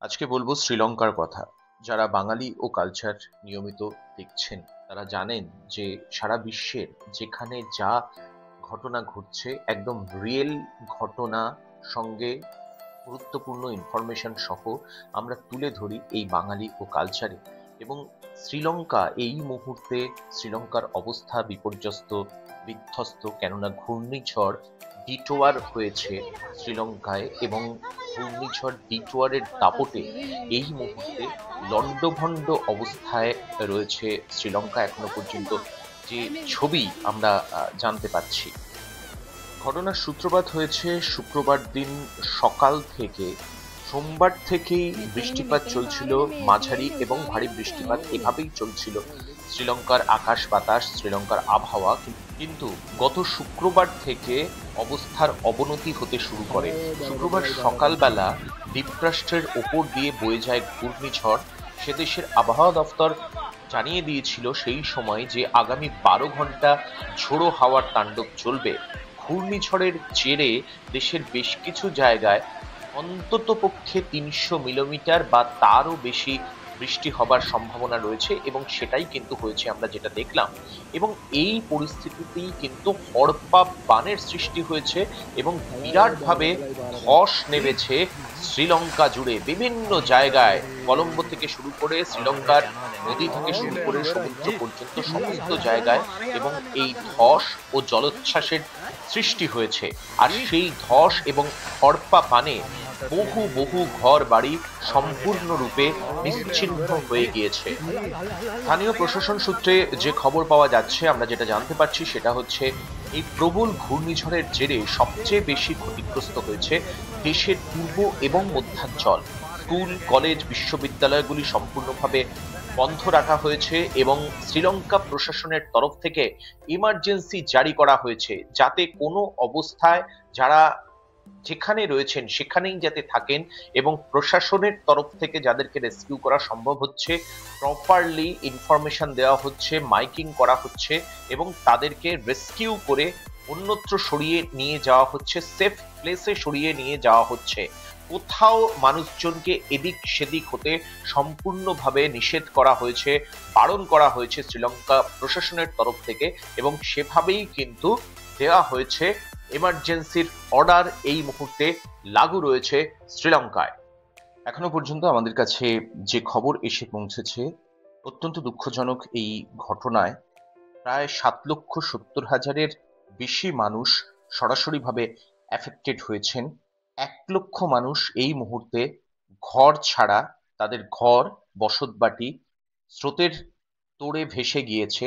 আজকে বলবো শ্রীলঙ্কার কথা। যারা বাঙালি ও কালচার নিয়মিত দেখছেন তারা জানেন যে সারা বিশ্বের যেখানে যা ঘটনা ঘটছে একদম রিয়েল ঘটনা সঙ্গে গুরুত্বপূর্ণ ইনফরমেশন সহ আমরা তুলে ধরি এই বাঙালি ও কালচারে। এবং শ্রীলঙ্কা এই মুহূর্তে শ্রীলঙ্কার অবস্থা বিপর্যস্ত, বিধ্বস্ত, কেননা ঘূর্ণিঝড় ডিটোয়ার হয়েছে শ্রীলঙ্কায় এবং ঘূর্ণিঝড় ডিটোয়ারের দাপটে এই মুহূর্তে লণ্ডভণ্ড অবস্থায় রয়েছে শ্রীলঙ্কা এখনো পর্যন্ত, যে ছবি আমরা জানতে পাচ্ছি। ঘটনার সূত্রপাত হয়েছে শুক্রবার দিন সকাল থেকে। সোমবার থেকেই বৃষ্টিপাত চলছিল, মাঝারি এবং ভারী বৃষ্টিপাত এভাবেই চলছিল শ্রীলঙ্কার আকাশ বাতাস, শ্রীলঙ্কার আবহাওয়া। কিন্তু গত শুক্রবার থেকে অবস্থার অবনতি হতে শুরু করে। শুক্রবার সকালবেলা দ্বীপরাষ্ট্রের ওপর দিয়ে বয়ে যায় ঘূর্ণিঝড়। সে দেশের আবহাওয়া দফতর জানিয়ে দিয়েছিল সেই সময় যে আগামী 12 ঘন্টা ঝোড়ো হাওয়ার তাণ্ডব চলবে। ঘূর্ণিঝড়ের জেরে দেশের বেশ কিছু জায়গায় অন্ততপক্ষে ৩০০ মিলিমিটার বা তারও বেশি বৃষ্টি হবার সম্ভাবনা রয়েছে এবং সেটাই কিন্তু হয়েছে, আমরা যেটা দেখলাম। এবং এই পরিস্থিতিতেই কিন্তু হড়পা বানের সৃষ্টি হয়েছে এবং বিরাটভাবে ধস নেমেছে শ্রীলঙ্কা জুড়ে বিভিন্ন জায়গায়, কলম্বো থেকে শুরু করে শ্রীলঙ্কার নদী থেকে শুরু করে সমুদ্র পর্যন্ত সমস্ত জায়গায়। এবং এই ধস ও জলোচ্ছ্বাসের সৃষ্টি হয়েছে। আর সেই ধস এবং হড়পা বানে বহু বহু ঘর বাড়ি সম্পূর্ণরূপে নিশ্চিহ্ন হয়ে গিয়েছে। স্থানীয় প্রশাসন সূত্রে যে খবর পাওয়া যাচ্ছে, আমরা যেটা জানতে পারছি সেটা হচ্ছে এই প্রবল ঘূর্ণিঝড়ের জেরে সবচেয়ে বেশি ক্ষতিগ্রস্ত হয়েছে দেশের পূর্ব এবং মধ্যাঞ্চল। স্কুল, কলেজ, বিশ্ববিদ্যালয়গুলি সম্পূর্ণভাবে বন্ধ রাখা হয়েছে এবং শ্রীলঙ্কা প্রশাসনের তরফ থেকে ইমার্জেন্সি জারি করা হয়েছে, যাতে কোনো অবস্থায় যারা যেখানে রয়েছেন সেখানেই যাতে থাকেন এবং প্রশাসনের তরফ থেকে যাদেরকে রেস্কিউ করা সম্ভব হচ্ছে প্রপারলি ইনফরমেশন দেওয়া হচ্ছে, মাইকিং করা হচ্ছে এবং তাদেরকে রেস্কিউ করে অন্যত্র সরিয়ে নিয়ে যাওয়া হচ্ছে, সেফ প্লেসে সরিয়ে নিয়ে যাওয়া হচ্ছে। কোথাও মানুষজনকে এদিক সেদিক হতে সম্পূর্ণভাবে নিষেধ করা হয়েছে, বারণ করা হয়েছে শ্রীলঙ্কা প্রশাসনের তরফ থেকে এবং সেভাবেই কিন্তু দেওয়া হয়েছে। এমার্জেন্সির অর্ডার এই মুহূর্তে লাগু রয়েছে শ্রীলঙ্কায়। এখনো পর্যন্ত আমাদের কাছে যে খবর এসে পৌঁছেছে, অত্যন্ত দুঃখজনক এই ঘটনায় প্রায় ৭,৭০,০০০-এর বেশি মানুষ সরাসরিভাবে এফেক্টেড হয়েছেন। ১,০০,০০০ মানুষ এই মুহূর্তে ঘর ছাড়া, তাদের ঘর বসতবাটি স্রোতের তোড়ে ভেসে গিয়েছে।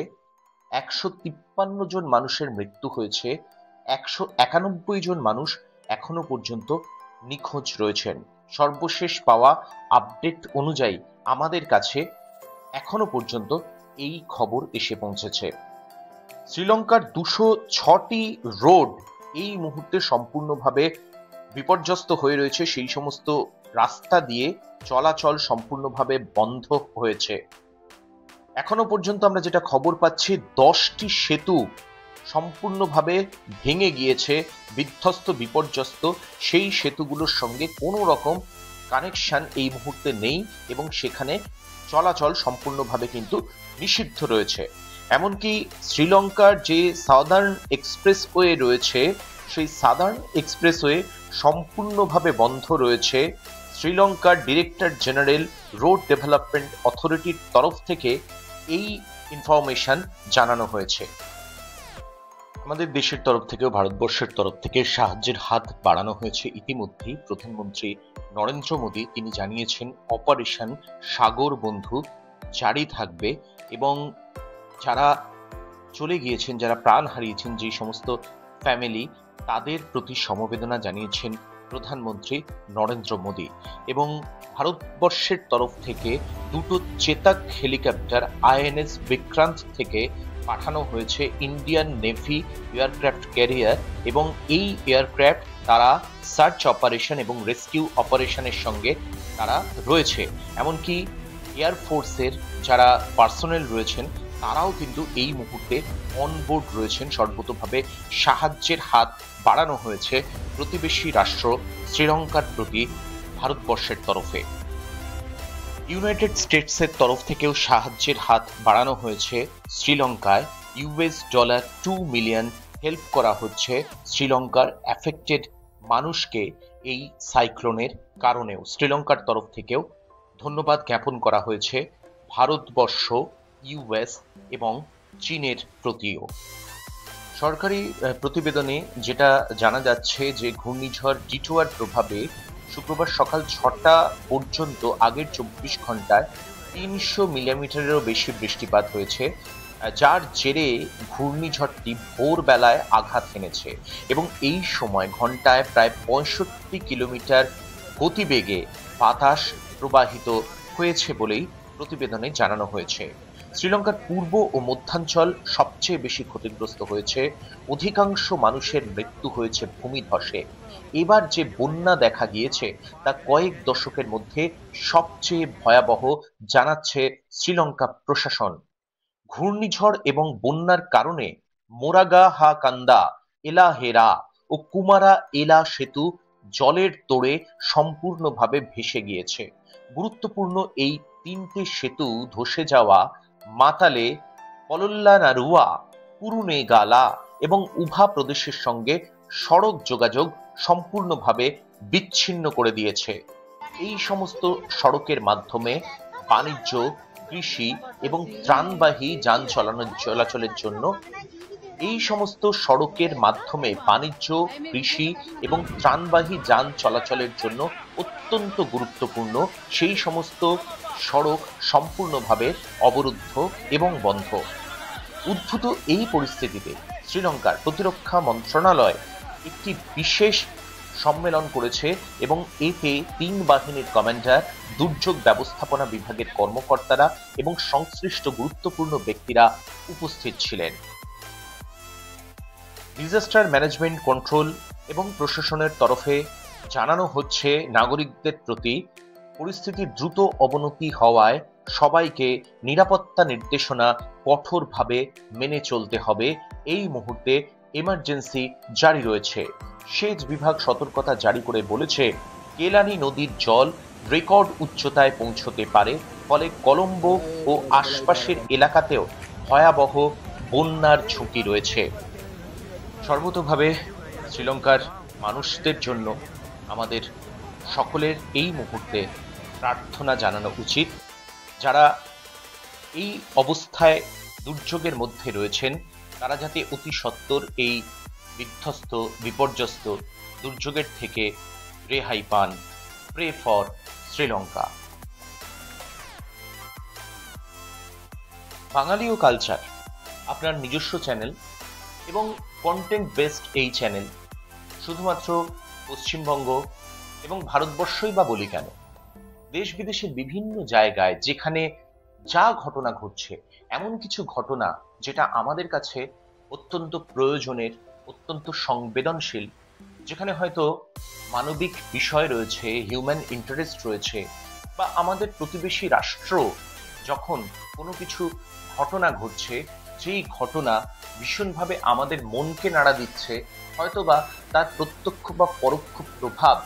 ১৫৩ জন মানুষের মৃত্যু হয়েছে। ১৯১ জন মানুষ এখনো পর্যন্ত নিখোঁজ রয়েছেন। সর্বশেষ পাওয়া আপডেট অনুযায়ী আমাদের কাছে এখনো পর্যন্ত এই খবর এসে পৌঁছেছে। শ্রীলঙ্কার ২০৬টি রোড এই মুহূর্তে সম্পূর্ণভাবে বিপর্যস্ত হয়ে রয়েছে। সেই সমস্ত রাস্তা দিয়ে চলাচল সম্পূর্ণভাবে বন্ধ হয়েছে। এখনো পর্যন্ত আমরা যেটা খবর পাচ্ছি, ১০টি সেতু সম্পূর্ণভাবে ভেঙে গিয়েছে, বিধ্বস্ত, বিপর্যস্ত। সেই সেতুগুলোর সঙ্গে কোনো রকম কানেকশন এই মুহূর্তে নেই এবং সেখানে চলাচল সম্পূর্ণভাবে কিন্তু নিষিদ্ধ রয়েছে। এমনকি শ্রীলঙ্কার যে সাদার্ন এক্সপ্রেসওয়ে রয়েছে, সেই সাদার্ন এক্সপ্রেসওয়ে সম্পূর্ণভাবে বন্ধ রয়েছে। শ্রীলঙ্কার ডিরেক্টর জেনারেল রোড ডেভেলপমেন্ট অথরিটির তরফ থেকে এই ইনফরমেশন জানানো হয়েছে। আমাদের দেশের তরফ থেকেও ভারতবর্ষের তরফ থেকে সাহায্যের হাত বাড়ানো হয়েছে ইতিমধ্যেই। প্রধানমন্ত্রী নরেন্দ্র মোদী তিনি জানিয়েছেন অপারেশন সাগর বন্ধু জারি থাকবে এবং যারা চলে গিয়েছেন, যারা প্রাণ হারিয়েছেন, যে সমস্ত ফ্যামিলি, তাদের প্রতি সমবেদনা জানিয়েছেন প্রধানমন্ত্রী নরেন্দ্র মোদী। এবং ভারতবর্ষের তরফ থেকে দুটো চেতাক হেলিকপ্টার আইএনএস বিক্রান্ত থেকে পাঠানো হয়েছে ইন্ডিয়ান নেভি এয়ারক্রাফট ক্যারিয়ার এবং এই এয়ারক্রাফট তারা সার্চ অপারেশন এবং রেস্কিউ অপারেশনের সঙ্গে তারা রয়েছে। এমনকি এয়ারফোর্সের যারা পার্সোনেল রয়েছেন তারাও কিন্তু এই মুহূর্তে অনবোর্ড রয়েছেন। সর্বতোভাবে সাহায্যের হাত বাড়ানো হয়েছে প্রতিবেশী রাষ্ট্র শ্রীলঙ্কার প্রতি ভারতবর্ষের তরফে। ইউনাইটেড স্টেটসের তরফ থেকেও সাহায্যের হাত বাড়ানো হয়েছে শ্রীলঙ্কায়। $2 মিলিয়ন হেল্প করা হচ্ছে শ্রীলঙ্কার অ্যাফেক্টেড মানুষকে এই সাইক্লোনের কারণেও। শ্রীলঙ্কার তরফ থেকেও ধন্যবাদ জ্ঞাপন করা হয়েছে ভারতবর্ষ, ইউএস এবং চীনের প্রতিও। সরকারি প্রতিবেদনে যেটা জানা যাচ্ছে যে ঘূর্ণিঝড় ডিটোয়ার প্রভাবে শুক্রবার সকাল 6টা পর্যন্ত আগের 24 ঘন্টায় 300 মিলিমিটারেরও বেশি বৃষ্টিপাত হয়েছে, যার জেরে ঘূর্ণিঝড়টি ভোরবেলায় আঘাত হেনেছে এবং এই সময় ঘন্টায় প্রায় 65 কিলোমিটার গতিবেগে বাতাস প্রবাহিত হয়েছে বলেই প্রতিবেদনে জানানো হয়েছে। শ্রীলঙ্কার পূর্ব ও মধ্যাঞ্চল সবচেয়ে বেশি ক্ষতিগ্রস্ত হয়েছে। অধিকাংশ মানুষের মৃত্যু হয়েছে ভূমিধসে। এবার যে বন্যা দেখা গিয়েছে তা কয়েক দশকের মধ্যে সবচেয়ে ভয়াবহ জানাচ্ছে শ্রীলঙ্কা প্রশাসন। ঘূর্ণিঝড় এবং বন্যার কারণে মোরাগাহাকান্দা, এলাহেরা ও কুমারা এলা সেতু জলের তোড়ে সম্পূর্ণভাবে ভেসে গিয়েছে। গুরুত্বপূর্ণ এই তিনটে সেতু ধসে যাওয়া মাতালে, পলল্লানারুয়া, কুরুনেগালা এবং উভা প্রদেশের সঙ্গে সড়ক যোগাযোগ সম্পূর্ণভাবে বিচ্ছিন্ন করে দিয়েছে। এই সমস্ত সড়কের মাধ্যমে বাণিজ্য, কৃষি এবং ত্রাণবাহী যান চলাচলের জন্য এই সমস্ত সড়কের মাধ্যমে বাণিজ্য, কৃষি এবং ত্রাণবাহী যান চলাচলের জন্য অত্যন্ত গুরুত্বপূর্ণ সেই সমস্ত সড়ক সম্পূর্ণভাবে অবরুদ্ধ এবং বন্ধ। উদ্ভূত এই পরিস্থিতিতে শ্রীলঙ্কার প্রতিরক্ষা মন্ত্রণালয় একটি বিশেষ সম্মেলন করেছে এবং এতে 3 বাহিনীর কমান্ডার, দুর্যোগ ব্যবস্থাপনা বিভাগের কর্মকর্তারা এবং সংশ্লিষ্ট গুরুত্বপূর্ণ ব্যক্তিরা উপস্থিত ছিলেন। ডিজাস্টার ম্যানেজমেন্ট কন্ট্রোল এবং প্রশাসনের তরফে জানানো হচ্ছে নাগরিকদের প্রতি পরিস্থিতির দ্রুত অবনতি হওয়ায় সবাইকে নিরাপত্তা নির্দেশনা কঠোরভাবে মেনে চলতে হবে। এই মুহূর্তে এমার্জেন্সি জারি রয়েছে। সেচ বিভাগ সতর্কতা জারি করে বলেছে কেলানি নদীর জল রেকর্ড উচ্চতায় পৌঁছতে পারে, ফলে কলম্বো ও আশপাশের এলাকাতেও ভয়াবহ বন্যার ঝুঁকি রয়েছে। সর্বতোভাবে শ্রীলঙ্কার মানুষদের জন্য আমাদের সকলের এই মুহূর্তে প্রার্থনা জানানো উচিত। যারা এই অবস্থায় দুর্যোগের মধ্যে রয়েছেন তারা যাতে অতি সত্বর এই বিধ্বস্ত, বিপর্যস্ত দুর্যোগের থেকে রেহাই পান। Pray for Sri Lanka. বাঙালি ও কালচার আপনার নিজস্ব চ্যানেল এবং কন্টেন্ট বেসড এই চ্যানেল শুধুমাত্র পশ্চিমবঙ্গ এবং ভারতবর্ষই বা বলি কেন, দেশ বিদেশের বিভিন্ন জায়গায় যেখানে যা ঘটনা ঘটছে, এমন কিছু ঘটনা যেটা আমাদের কাছে অত্যন্ত প্রয়োজনের, অত্যন্ত সংবেদনশীল, যেখানে হয়তো মানবিক বিষয় রয়েছে, হিউম্যান ইন্টারেস্ট রয়েছে, বা আমাদের প্রতিবেশী রাষ্ট্র যখন কোনো কিছু ঘটনা ঘটছে, যেই ঘটনা ভীষণভাবে আমাদের মনকে নাড়া দিচ্ছে, হয়তোবা তার প্রত্যক্ষ বা পরোক্ষ প্রভাব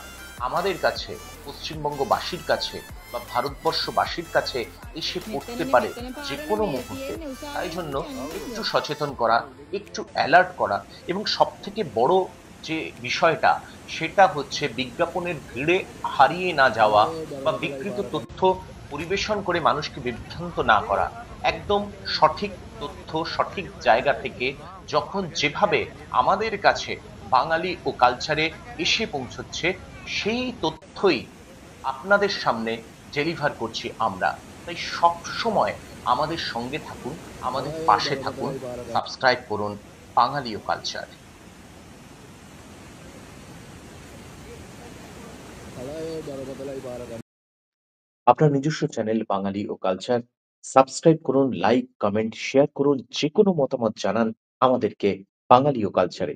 আমাদের কাছে, পশ্চিমবঙ্গবাসীর কাছে বা ভারতবর্ষবাসীর কাছে এসে পড়তে পারে যে কোনো মুহূর্তে। তাই জন্য একটু সচেতন করা, একটু অ্যালার্ট করা, এবং সব থেকে বড় যে বিষয়টা সেটা হচ্ছে বিজ্ঞাপনের ভিড়ে হারিয়ে না যাওয়া বা বিকৃত তথ্য পরিবেশন করে মানুষকে বিভ্রান্ত না করা। একদম সঠিক তথ্য সঠিক জায়গা থেকে যখন যেভাবে আমাদের কাছে বাঙালি ও কালচারে এসে পৌঁছচ্ছে, সেই তথ্যই আপনাদের সামনে ডেলিভার করছি আমরা। তাই সব সময় আমাদের সঙ্গে থাকুন, আমাদের পাশে থাকুন, সাবস্ক্রাইব করুন বাঙালি ও কালচার। আপনার নিজস্ব চ্যানেল বাঙালি ও কালচার সাবস্ক্রাইব করুন, লাইক, কমেন্ট, শেয়ার করুন, যে কোনো মতামত জানান আমাদেরকে বাঙালি ও কালচারে।